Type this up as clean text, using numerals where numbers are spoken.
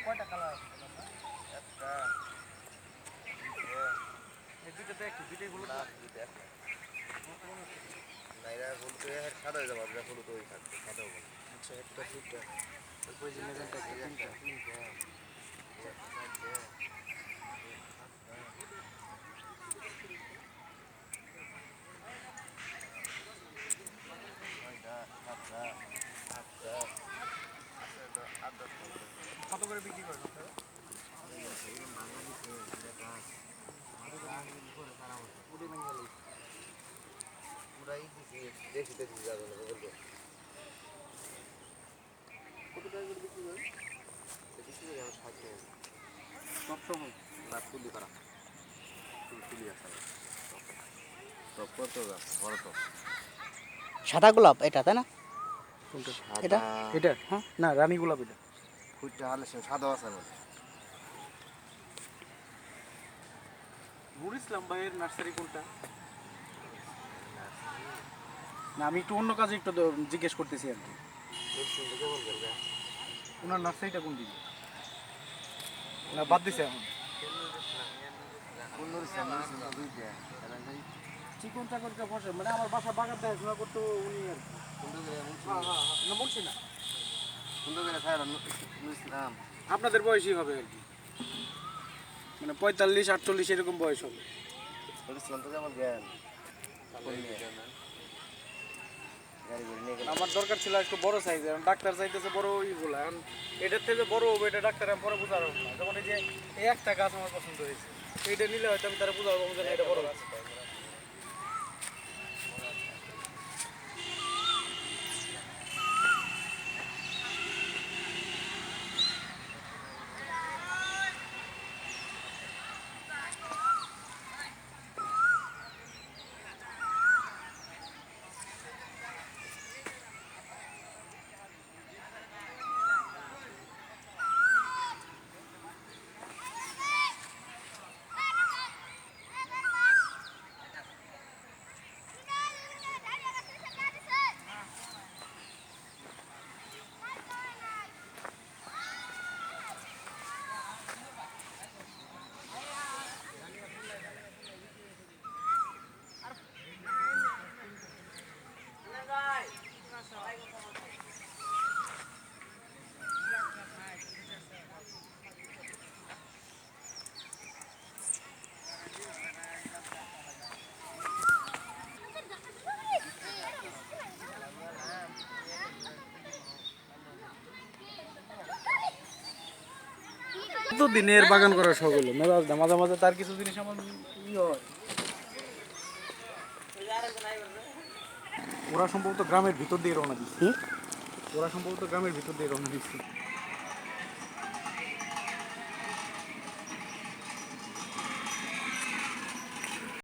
কয়টা কালার আছে? একটা দুইটাতে একটু দুইটাই হলুদ না দুইটা এক না এরা হলুদ সাদা হয়ে যাবে আপনার হলুদ ওই থাকবে সাদা হবে আচ্ছা একটা দুইটা তারপরে যে মেজানটা তিনটা তিনটা কত করে বিক্রি করেন পুরাই দেশি দেশি যাবে না বলবো কত টাকা করে বিক্রি করেন বিক্রি করি আমার 60 টাকা সবসময় না তুলি করা তুলি আসা টপ কত বড় টপ সাদা গোলাপ এটা তাই না? এটা এটা হ্যাঁ না রানী গোলাপ এটা ফুটটা হালে সাদা আছে না নুর ইসলাম ভাইয়ের নার্সারি কোনটা না আমি একটু অন্য কাজে একটু জিজ্ঞেস করতেছি আর কি ওনার নার্সারিটা কোন দিকে না বাদ দিছে এখন চিকন চাকরটা বসে মানে আমার বাসা বাগান দেখাশোনা করতো উনি আর কি বলছি না আপনাদের বয়সই হবে আর কি মানে 45-48 এরকম বয়স হবে আমার দরকার ছিল একটু বড় সাইজের ডাক্তার চাইতেছে বড় ওইগুলো এখন এটার থেকে বড় হবে এটা ডাক্তার আমি পরে বোঝার না যেমন এই যে এই একটা গাছ আমার পছন্দ হয়েছে এইটা নিলে হয়তো আমি তারা বোঝাবো যে এটা বড় গাছ কত দিনের বাগান করার শখ হলো মেজাজ না মাঝে মাঝে তার কিছু জিনিস আমার হয় ওরা সম্ভবত গ্রামের ভিতর দিয়ে রওনা দিচ্ছে ওরা সম্ভবত গ্রামের ভিতর দিয়ে রওনা দিচ্ছে